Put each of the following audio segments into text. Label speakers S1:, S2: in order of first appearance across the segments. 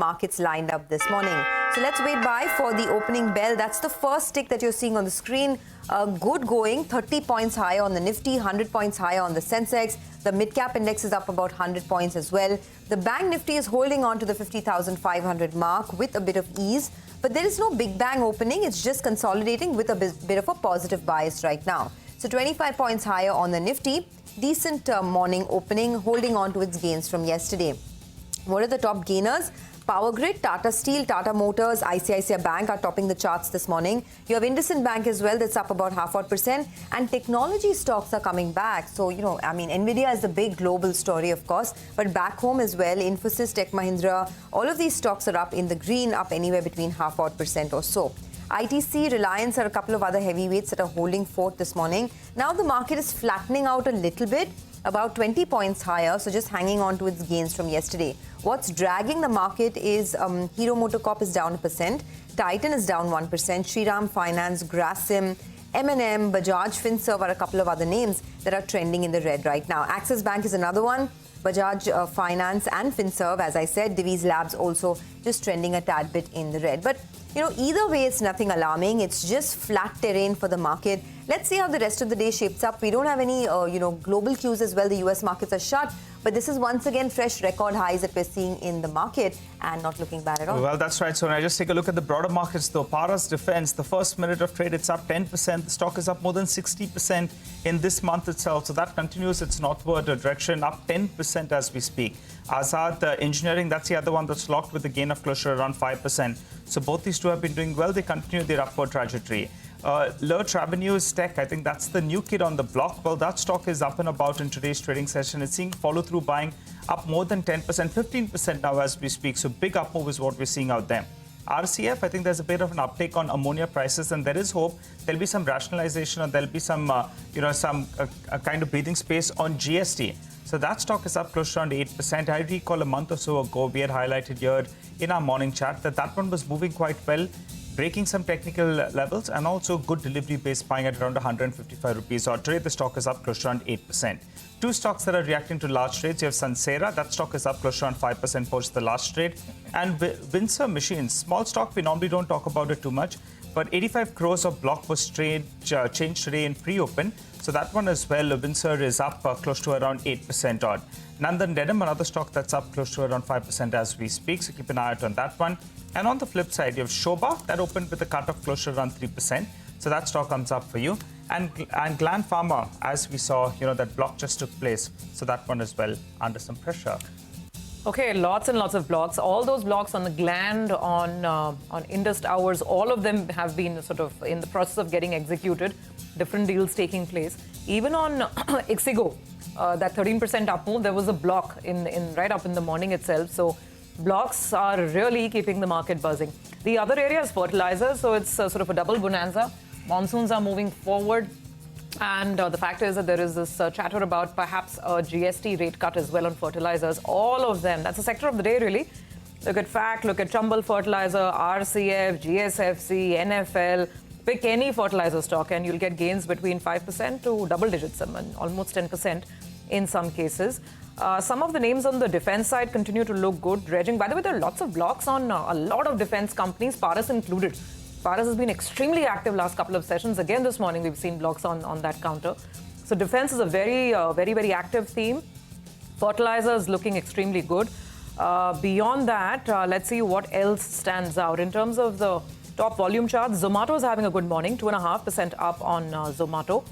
S1: markets lined up this morning. So let's wait by for the opening bell. That's the first tick that you're seeing on the screen. Good going, 30 points higher on the Nifty, 100 points higher on the Sensex. The Midcap Index is up about 100 points as well. The Bank Nifty is holding on to the 50,500 mark with a bit of ease. But there is no big bang opening. It's just consolidating with a bit of a positive bias right now. So 25 points higher on the Nifty. Decent morning opening, holding on to its gains from yesterday. What are the top gainers? Power Grid, Tata Steel, Tata Motors, ICICI Bank are topping the charts this morning. You have IndusInd Bank as well, that's up about 0.5%. And technology stocks are coming back. So, Nvidia is the big global story, of course. But back home as well, Infosys, Tech Mahindra, all of these stocks are up in the green, up anywhere between 0.5% or so. ITC, Reliance are a couple of other heavyweights that are holding forth this morning. Now the market is flattening out a little bit, about 20 points higher, so just hanging on to its gains from yesterday. What's dragging the market is Hero MotoCorp is down 1%, Titan is down 1%, Shriram Finance, Grasim, M&M, Bajaj Finserv are a couple of other names that are trending in the red right now. Axis Bank is another one. Bajaj Finance and Finserv, as I said, Divi's Labs also just trending a tad bit in the red. But, either way, it's nothing alarming. It's just flat terrain for the market. Let's see how the rest of the day shapes up. We don't have any, global cues as well. The US markets are shut. But this is once again fresh record highs that we're seeing in the market and not looking bad at all.
S2: Well, that's right. So when I just take a look at the broader markets, though, Paras Defense, the first minute of trade, it's up 10%. The stock is up more than 60% in this month itself. So that continues its northward direction, up 10% as we speak. Azad Engineering, that's the other one that's locked with a gain of closer around 5%. So both these two have been doing well. They continue their upward trajectory. Lurch Avenues Tech, I think that's the new kid on the block. Well, that stock is up and about in today's trading session. It's seeing follow-through buying up more than 10%, 15% now as we speak. So big up move is what we're seeing out there. RCF, I think there's a bit of an uptake on ammonia prices, and there is hope there'll be some rationalization or there'll be some, a kind of breathing space on GST. So that stock is up close to around 8%. I recall a month or so ago, we had highlighted here in our morning chat that one was moving quite well, breaking some technical levels and also good delivery-based buying at around 155 rupees. Or today, the stock is up close to around 8%. Two stocks that are reacting to large trades. You have Sansera. That stock is up close to around 5% post the last trade. And Windsor Machines, small stock. We normally don't talk about it too much. But 85 crores of block was changed today in pre-open. So that one as well, Windsor is up close to around 8% odd. Nandan Denim, another stock that's up close to around 5% as we speak. So keep an eye out on that one. And on the flip side, you have Shoba, that opened with a cut of close to around 3%. So that stock comes up for you. And Gland Pharma, as we saw, that block just took place. So that one as well under some pressure.
S3: Okay, lots and lots of blocks. All those blocks on the Gland, on Indus Towers, all of them have been sort of in the process of getting executed. Different deals taking place. Even on Ixigo, that 13% up move, there was a block in right up in the morning itself. So blocks are really keeping the market buzzing. The other area is fertilizers, so it's sort of a double bonanza. Monsoons are moving forward, and the fact is that there is this chatter about perhaps a GST rate cut as well on fertilizers. All of them, that's the sector of the day really. Look at FACT, look at Chambal Fertilizer, RCF, GSFC, NFL. Pick any fertilizer stock and you'll get gains between 5% to double digits, almost 10% in some cases. Some of the names on the defense side continue to look good. Dredging, by the way, there are lots of blocks on a lot of defense companies, Paras included. Paras has been extremely active last couple of sessions. Again, this morning we've seen blocks on that counter. So defense is a very, very active theme. Fertilizers looking extremely good. Beyond that, let's see what else stands out. In terms of the top volume charts, Zomato is having a good morning, 2.5% up on Zomato.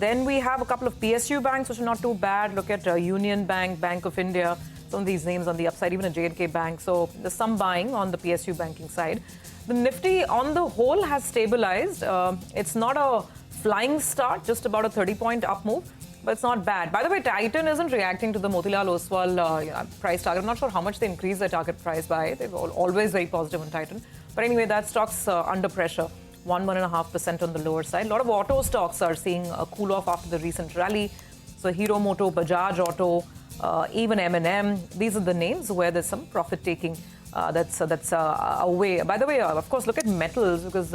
S3: Then we have a couple of PSU banks, which are not too bad. Look at Union Bank, Bank of India, some of these names on the upside, even a J&K Bank. So there's some buying on the PSU banking side. The Nifty on the whole has stabilized. It's not a flying start, just about a 30-point up move, but it's not bad. By the way, Titan isn't reacting to the Motilal Oswal price target. I'm not sure how much they increased their target price by. They're always very positive on Titan. But anyway, that stock's under pressure. 1.5% on the lower side. A lot of auto stocks are seeing a cool off after the recent rally. So Hero Moto, Bajaj Auto, even M&M. These are the names where there's some profit taking that's away. By the way, of course, look at metals, because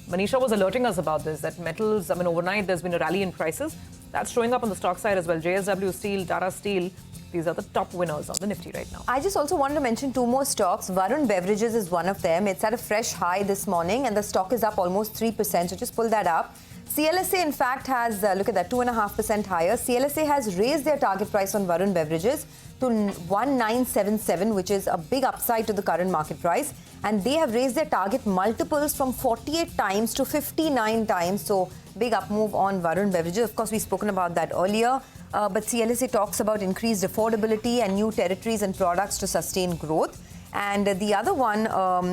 S3: Manisha was alerting us about this, that metals, overnight there's been a rally in prices. That's showing up on the stock side as well. JSW Steel, Tata Steel, these are the top winners on the Nifty right now.
S1: I just also wanted to mention two more stocks. Varun Beverages is one of them. It's at a fresh high this morning and the stock is up almost 3%. So just pull that up. CLSA, in fact, has, look at that, 2.5% higher. CLSA has raised their target price on Varun Beverages to 1977, which is a big upside to the current market price. And they have raised their target multiples from 48 times to 59 times. So big up move on Varun Beverages. Of course, we've spoken about that earlier. But CLSA talks about increased affordability and new territories and products to sustain growth. And the other one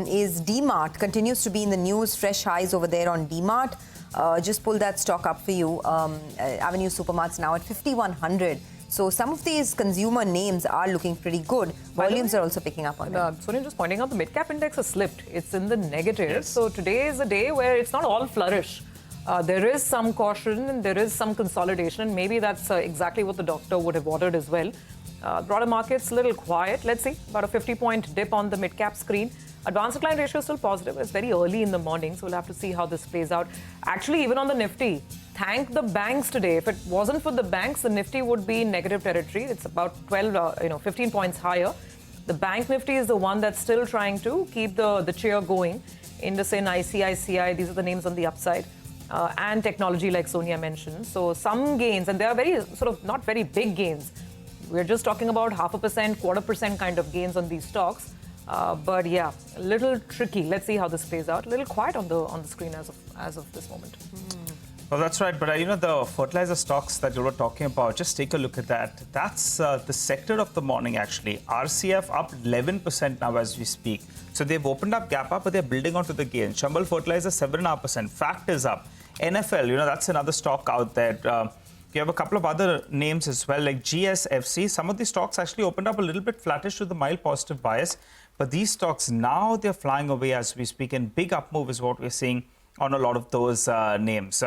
S1: is DMart. Continues to be in the news. Fresh highs over there on DMart. Just pull that stock up for you. Avenue Supermarts now at 5,100. So some of these consumer names are looking pretty good. Volumes are also picking up on them.
S3: Sonia, just pointing out, the mid-cap index has slipped. It's in the negative.
S2: Yes.
S3: So today is a day where it's not all flourish. There is some caution and there is some consolidation, and maybe that's exactly what the doctor would have ordered as well. Broader markets a little quiet. Let's see, about a 50-point dip on the mid-cap screen. Advanced decline ratio is still positive. It's very early in the morning, so we'll have to see how this plays out. Actually, even on the Nifty, thank the banks today. If it wasn't for the banks, the Nifty would be in negative territory. It's about 15 points higher. The bank Nifty is the one that's still trying to keep the cheer going. IndusInd, ICICI, these are the names on the upside. And technology, like Sonia mentioned. So some gains, and they are very not very big gains. We're just talking about 0.5%, 0.25% kind of gains on these stocks. But yeah, a little tricky. Let's see how this plays out. A little quiet on the screen as of this moment.
S2: Well, that's right. But the fertilizer stocks that you were talking about, just take a look at that. That's the sector of the morning, actually. RCF up 11% now as we speak. So they've opened up, gap up, but they're building onto the gain. Chambal Fertilizer 7.5%. Fact is up. NFL, that's another stock out there. You have a couple of other names as well, like GSFC. Some of these stocks actually opened up a little bit flattish with a mild positive bias. But these stocks, now they're flying away as we speak. And big up move is what we're seeing on a lot of those names.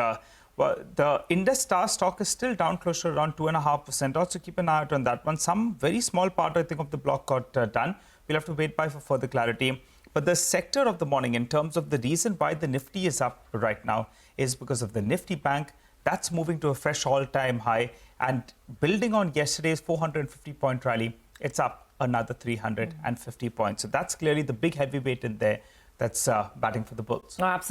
S2: Well, the Indus Star stock is still down close to around 2.5%. Also keep an eye out on that one. Some very small part, I think, of the block got done. We'll have to wait for further clarity. But the sector of the morning, in terms of the reason why the Nifty is up right now, is because of the Nifty Bank. That's moving to a fresh all-time high. And building on yesterday's 450-point rally, it's up another 350 points. So that's clearly the big heavyweight in there that's batting for the Bulls.
S3: Absolutely.